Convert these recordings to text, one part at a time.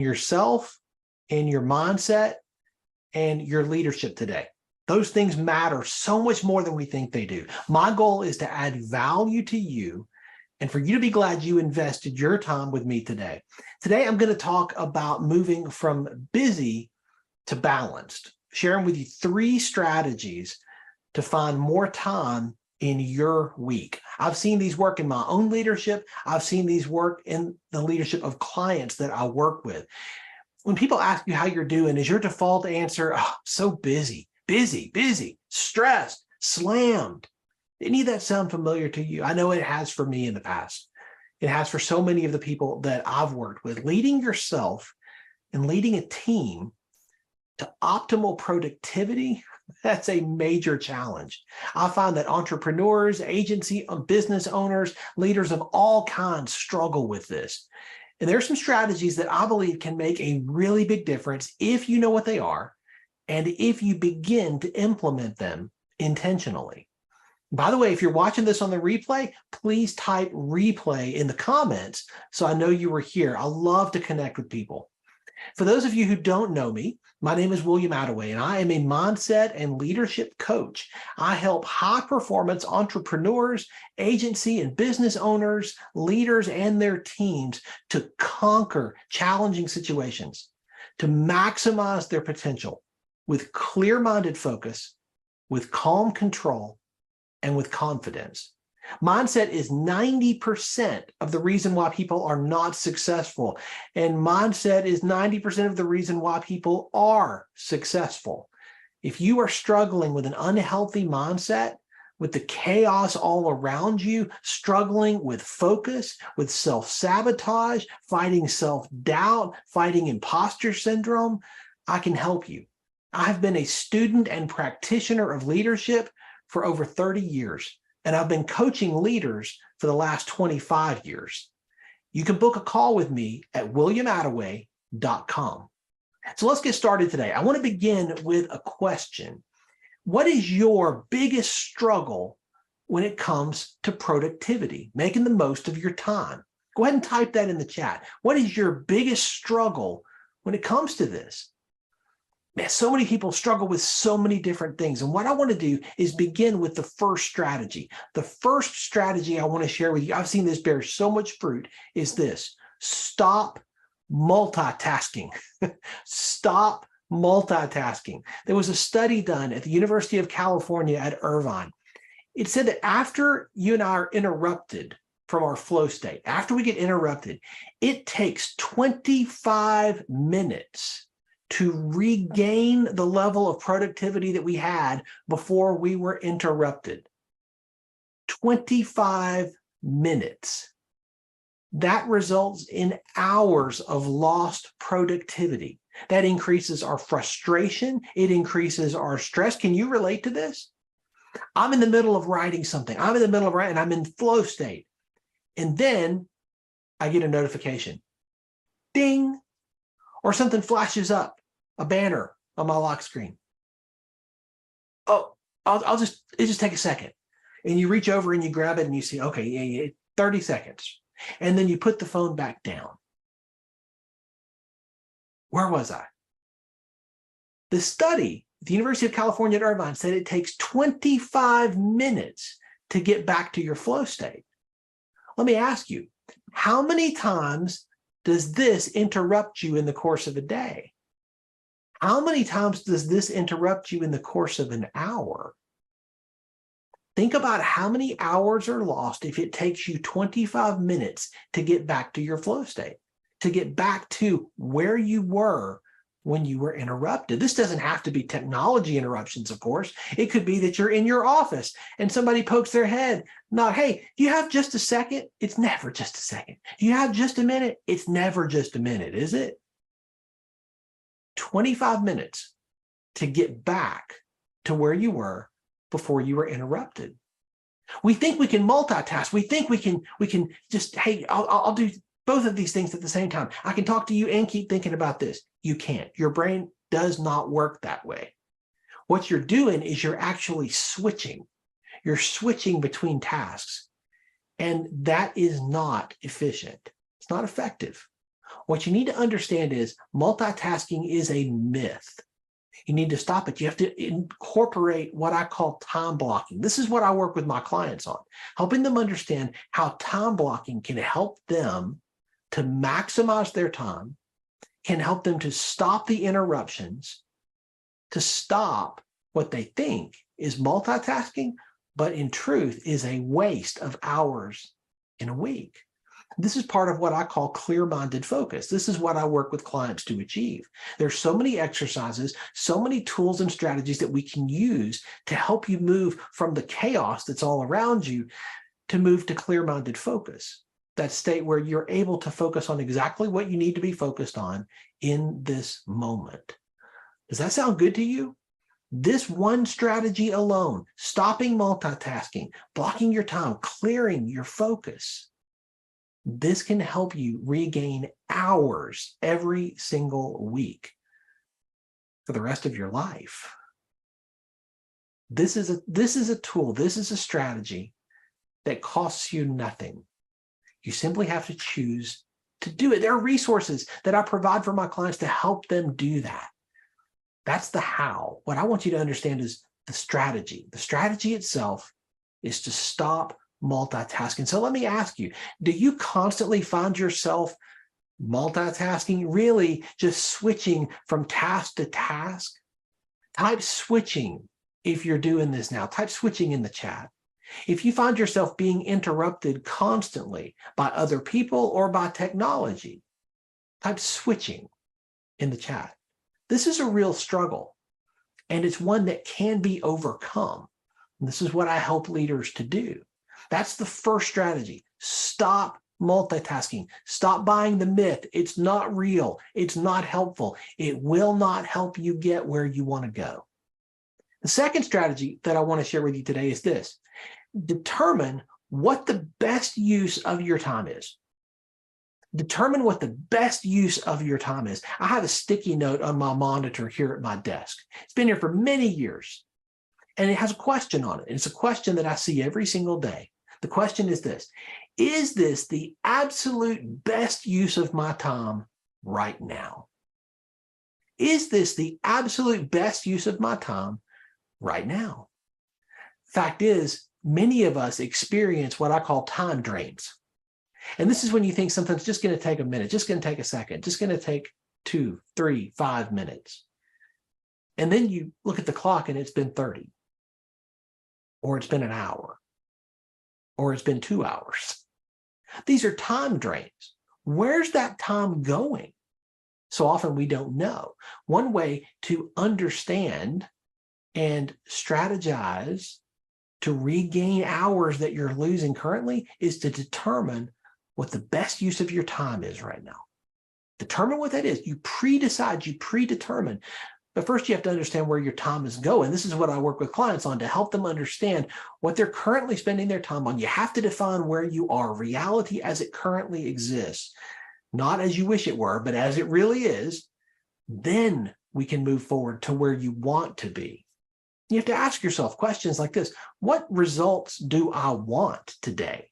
yourself and your mindset and your leadership today. Those things matter so much more than we think they do. My goal is to add value to you and for you to be glad you invested your time with me today. Today, I'm going to talk about moving from busy to balanced, sharing with you 3 strategies to find more time in your week. I've seen these work in my own leadership. I've seen these work in the leadership of clients that I work with. When people ask you how you're doing, is your default answer, oh, so busy, stressed, slammed? Any of that sound familiar to you? I know it has for me in the past. It has for so many of the people that I've worked with. Leading yourself and leading a team to optimal productivity, that's a major challenge. I find that entrepreneurs, agency, business owners, leaders of all kinds struggle with this. And there are some strategies that I believe can make a really big difference if you know what they are and if you begin to implement them intentionally. By the way, if you're watching this on the replay, please type replay in the comments so I know you were here. I love to connect with people. For those of you who don't know me, my name is William Attaway, and I am a mindset and leadership coach. I help high-performance entrepreneurs, agency and business owners, leaders, and their teams to conquer challenging situations, to maximize their potential with clear-minded focus, with calm control, and with confidence. Mindset is 90% of the reason why people are not successful. And mindset is 90% of the reason why people are successful. If you are struggling with an unhealthy mindset, with the chaos all around you, struggling with focus, with self-sabotage, fighting self-doubt, fighting imposter syndrome, I can help you. I've been a student and practitioner of leadership for over 30 years, and I've been coaching leaders for the last 25 years. You can book a call with me at williamattaway.com. So let's get started today. I want to begin with a question. What is your biggest struggle when it comes to productivity, making the most of your time? Go ahead and type that in the chat. What is your biggest struggle when it comes to this? Man, so many people struggle with so many different things. And what I want to do is begin with the first strategy. The first strategy I want to share with you, I've seen this bear so much fruit, is this: stop multitasking. Stop multitasking. There was a study done at the University of California at Irvine. It said that after you and I are interrupted from our flow state, after we get interrupted, it takes 25 minutes to regain the level of productivity that we had before we were interrupted. 25 minutes. That results in hours of lost productivity. That increases our frustration. It increases our stress. Can you relate to this? I'm in the middle of writing something. I'm in the middle of writing, and I'm in flow state. And then I get a notification. Ding! Or something flashes up. A banner on my lock screen. Oh, it just take a second. And you reach over and you grab it and you see, okay, yeah, 30 seconds. And then you put the phone back down. Where was I? The study at the University of California at Irvine said it takes 25 minutes to get back to your flow state. Let me ask you, how many times does this interrupt you in the course of a day? How many times does this interrupt you in the course of an hour? Think about how many hours are lost if it takes you 25 minutes to get back to your flow state, to get back to where you were when you were interrupted. This doesn't have to be technology interruptions, of course. It could be that you're in your office and somebody pokes their head. Not, hey, do you have just a second? It's never just a second. Do you have just a minute? It's never just a minute, is it? 25 minutes to get back to where you were before you were interrupted. We think we can multitask. We think we can just, hey, I'll do both of these things at the same time. I can talk to you and keep thinking about this. You can't. Your brain does not work that way. What you're doing is you're actually switching. You're switching between tasks. And that is not efficient. It's not effective. What you need to understand is multitasking is a myth. You need to stop it. You have to incorporate what I call time blocking. This is what I work with my clients on, helping them understand how time blocking can help them to maximize their time, can help them to stop the interruptions, to stop what they think is multitasking, but in truth is a waste of hours in a week. This is part of what I call clear-minded focus. This is what I work with clients to achieve. There's so many exercises, so many tools and strategies that we can use to help you move from the chaos that's all around you to move to clear-minded focus, that state where you're able to focus on exactly what you need to be focused on in this moment. Does that sound good to you? This one strategy alone, stopping multitasking, blocking your time, clearing your focus, this can help you regain hours every single week for the rest of your life. This is a tool, this is a strategy that costs you nothing. You simply have to choose to do it. There are resources that I provide for my clients to help them do that. That's the how. What I want you to understand is the strategy. The strategy itself is to stop multitasking. So let me ask you, do you constantly find yourself multitasking, really just switching from task to task? Type switching if you're doing this now. Type switching in the chat. If you find yourself being interrupted constantly by other people or by technology, type switching in the chat. This is a real struggle, and it's one that can be overcome. And this is what I help leaders to do. That's the first strategy. Stop multitasking. Stop buying the myth. It's not real. It's not helpful. It will not help you get where you want to go. The second strategy that I want to share with you today is this. Determine what the best use of your time is. Determine what the best use of your time is. I have a sticky note on my monitor here at my desk. It's been here for many years, and it has a question on it. It's a question that I see every single day. The question is this: is this the absolute best use of my time right now? Is this the absolute best use of my time right now? Fact is, many of us experience what I call time drains. And this is when you think something's just going to take a minute, just going to take a second, just going to take 2, 3, 5 minutes. And then you look at the clock and it's been 30, or it's been an hour, or it's been 2 hours. These are time drains. Where's that time going? So often we don't know. One way to understand and strategize to regain hours that you're losing currently is to determine what the best use of your time is right now. Determine what that is. You pre-decide, you predetermine. But first you have to understand where your time is going. This is what I work with clients on, to help them understand what they're currently spending their time on. You have to define where you are, reality as it currently exists, not as you wish it were, but as it really is. Then we can move forward to where you want to be. You have to ask yourself questions like this: what results do I want today?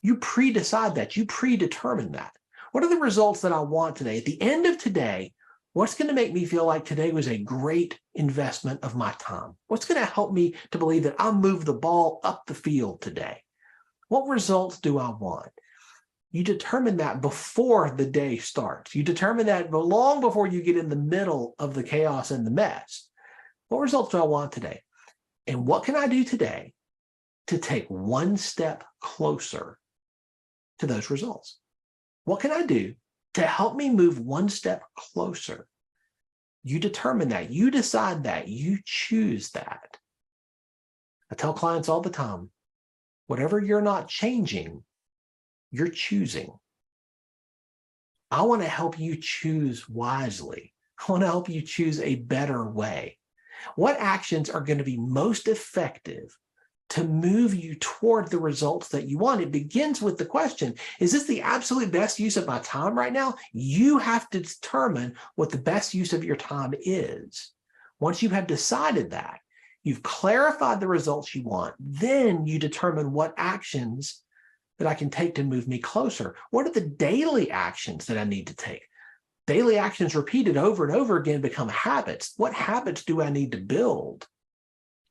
You pre-decide that, you predetermine that. What are the results that I want today? At the end of today, what's going to make me feel like today was a great investment of my time? What's going to help me to believe that I'll move the ball up the field today? What results do I want? You determine that before the day starts. You determine that long before you get in the middle of the chaos and the mess. What results do I want today? And what can I do today to take one step closer to those results? What can I do to help me move one step closer? You determine that, you decide that, you choose that. I tell clients all the time, whatever you're not changing, you're choosing. I want to help you choose wisely. I want to help you choose a better way. What actions are going to be most effective to move you toward the results that you want? It begins with the question, is this the absolute best use of my time right now? You have to determine what the best use of your time is. Once you have decided that, you've clarified the results you want, then you determine what actions that I can take to move me closer? What are the daily actions that I need to take? Daily actions repeated over and over again become habits. What habits do I need to build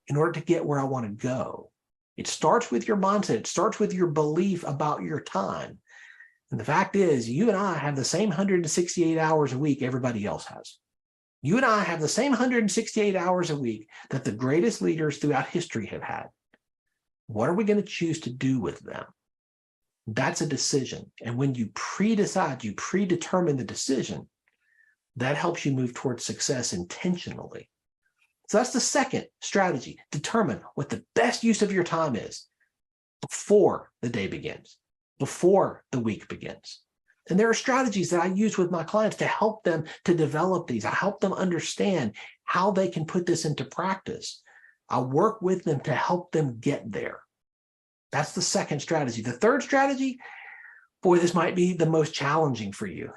in order to get where I want to go? It starts with your mindset. It starts with your belief about your time. And the fact is, you and I have the same 168 hours a week everybody else has. You and I have the same 168 hours a week that the greatest leaders throughout history have had. What are we going to choose to do with them? That's a decision. And when you pre-decide, you predetermine the decision, that helps you move towards success intentionally. So that's the second strategy. Determine what the best use of your time is before the day begins, before the week begins. And there are strategies that I use with my clients to help them to develop these. I help them understand how they can put this into practice. I work with them to help them get there. That's the second strategy. The third strategy, boy, this might be the most challenging for you,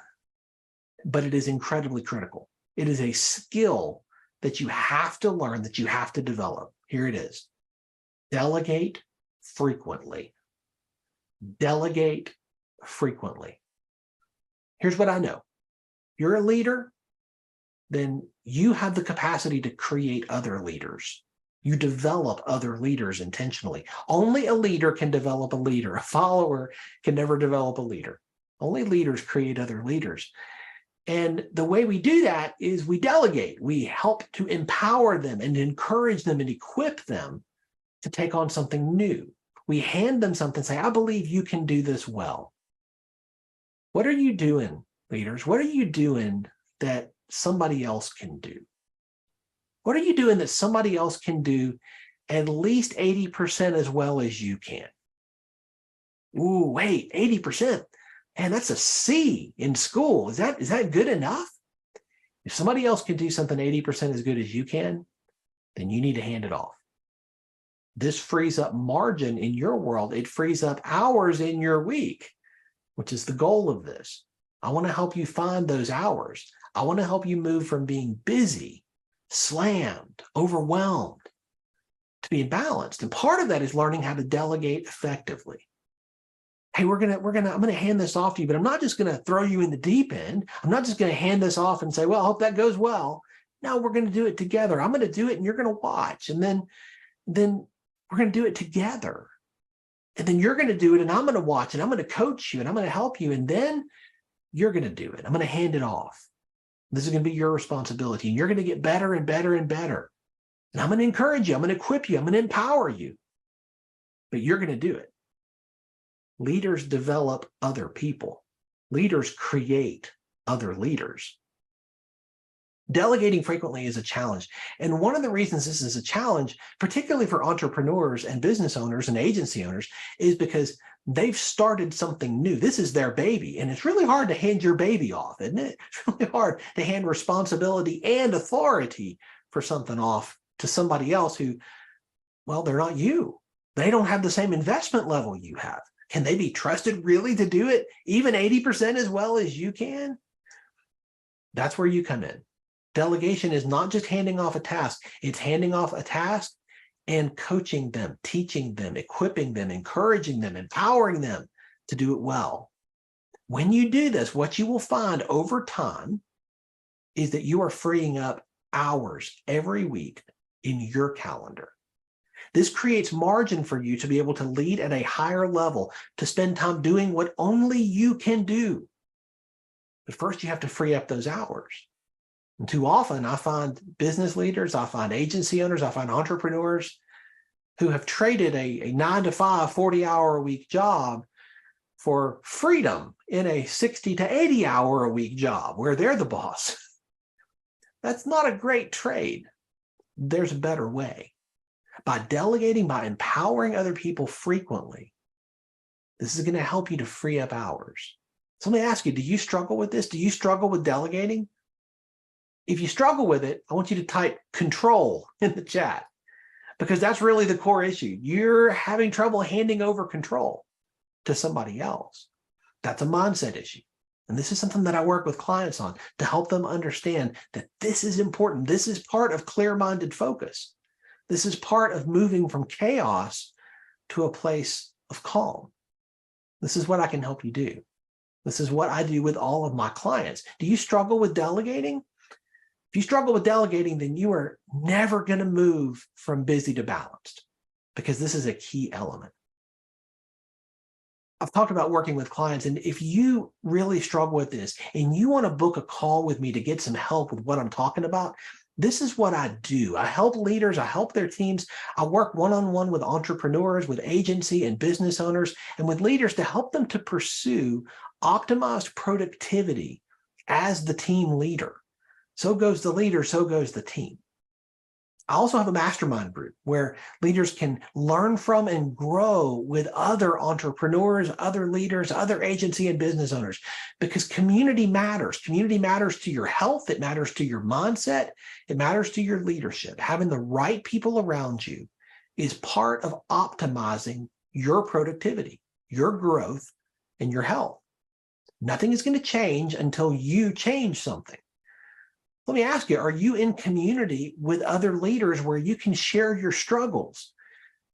but it is incredibly critical. It is a skill that you have to learn, that you have to develop. Here it is. Delegate frequently. Delegate frequently. Here's what I know. You're a leader, then you have the capacity to create other leaders. You develop other leaders intentionally. Only a leader can develop a leader. A follower can never develop a leader. Only leaders create other leaders. And the way we do that is we delegate. We help to empower them and encourage them and equip them to take on something new. We hand them something and say, I believe you can do this well. What are you doing, leaders? What are you doing that somebody else can do? What are you doing that somebody else can do at least 80% as well as you can? Ooh, wait, 80%? Man, that's a C in school. Is that good enough? If somebody else can do something 80% as good as you can, then you need to hand it off. This frees up margin in your world. It frees up hours in your week, which is the goal of this. I want to help you find those hours. I want to help you move from being busy, slammed, overwhelmed, to being balanced. And part of that is learning how to delegate effectively. Hey, I'm gonna hand this off to you, but I'm not just gonna throw you in the deep end. I'm not just gonna hand this off and say, well, I hope that goes well. No, we're gonna do it together. I'm gonna do it and you're gonna watch. And then we're gonna do it together. And then you're gonna do it and I'm gonna watch and I'm gonna coach you and I'm gonna help you. And then you're gonna do it. I'm gonna hand it off. This is gonna be your responsibility. And you're gonna get better and better and better. And I'm gonna encourage you. I'm gonna equip you. I'm gonna empower you. But you're gonna do it. Leaders develop other people. Leaders create other leaders. Delegating frequently is a challenge. And one of the reasons this is a challenge, particularly for entrepreneurs and business owners and agency owners, is because they've started something new. This is their baby. And it's really hard to hand your baby off, isn't it? It's really hard to hand responsibility and authority for something off to somebody else who, well, they're not you. They don't have the same investment level you have. Can they be trusted really to do it even 80% as well as you can? That's where you come in. Delegation is not just handing off a task. It's handing off a task and coaching them, teaching them, equipping them, encouraging them, empowering them to do it well. When you do this, what you will find over time is that you are freeing up hours every week in your calendar. This creates margin for you to be able to lead at a higher level, to spend time doing what only you can do. But first, you have to free up those hours. And too often, I find business leaders, I find agency owners, I find entrepreneurs who have traded a 9-to-5, 40-hour-a-week job for freedom in a 60 to 80-hour-a-week job where they're the boss. That's not a great trade. There's a better way. By delegating, by empowering other people frequently, this is going to help you to free up hours. So let me ask you, do you struggle with this? Do you struggle with delegating? If you struggle with it, I want you to type control in the chat, because that's really the core issue. You're having trouble handing over control to somebody else. That's a mindset issue. And this is something that I work with clients on to help them understand that this is important. This is part of clear-minded focus. This is part of moving from chaos to a place of calm. This is what I can help you do. This is what I do with all of my clients. Do you struggle with delegating? If you struggle with delegating, then you are never going to move from busy to balanced, because this is a key element. I've talked about working with clients, and if you really struggle with this and you want to book a call with me to get some help with what I'm talking about, this is what I do. I help leaders, I help their teams. I work one-on-one with entrepreneurs, with agency and business owners, and with leaders to help them to pursue optimized productivity as the team leader. So goes the leader, so goes the team. I also have a mastermind group where leaders can learn from and grow with other entrepreneurs, other leaders, other agency and business owners, because community matters. Community matters to your health. It matters to your mindset. It matters to your leadership. Having the right people around you is part of optimizing your productivity, your growth, and your health. Nothing is going to change until you change something. Let me ask you, are you in community with other leaders where you can share your struggles,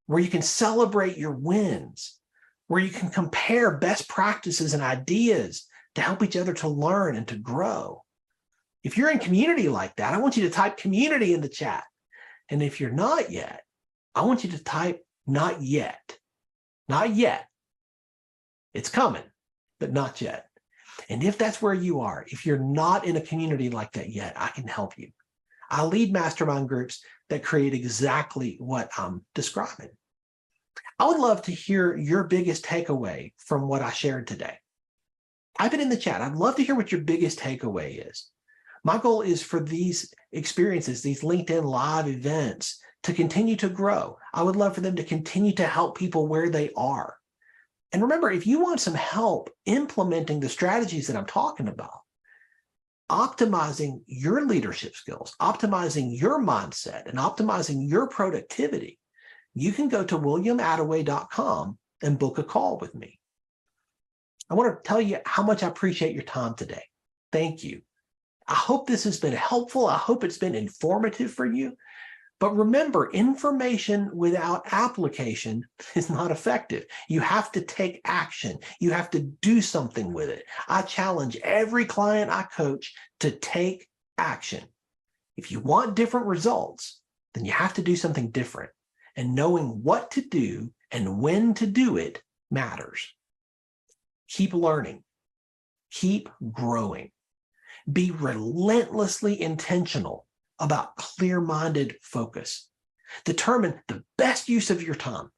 where you can celebrate your wins, where you can compare best practices and ideas to help each other to learn and to grow? If you're in community like that, I want you to type community in the chat. And if you're not yet, I want you to type not yet. Not yet. It's coming, but not yet. And if that's where you are, if you're not in a community like that yet, I can help you. I lead mastermind groups that create exactly what I'm describing. I would love to hear your biggest takeaway from what I shared today. Type it in the chat. I'd love to hear what your biggest takeaway is. My goal is for these experiences, these LinkedIn Live events, to continue to grow. I would love for them to continue to help people where they are. And remember, if you want some help implementing the strategies that I'm talking about, optimizing your leadership skills, optimizing your mindset, and optimizing your productivity, you can go to williamattaway.com and book a call with me. I want to tell you how much I appreciate your time today. Thank you. I hope this has been helpful. I hope it's been informative for you. But remember, information without application is not effective. You have to take action. You have to do something with it. I challenge every client I coach to take action. If you want different results, then you have to do something different. And knowing what to do and when to do it matters. Keep learning. Keep growing. Be relentlessly intentional about clear-minded focus. Determine the best use of your time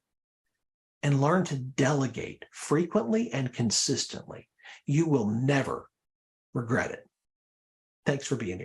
and learn to delegate frequently and consistently. You will never regret it. Thanks for being here.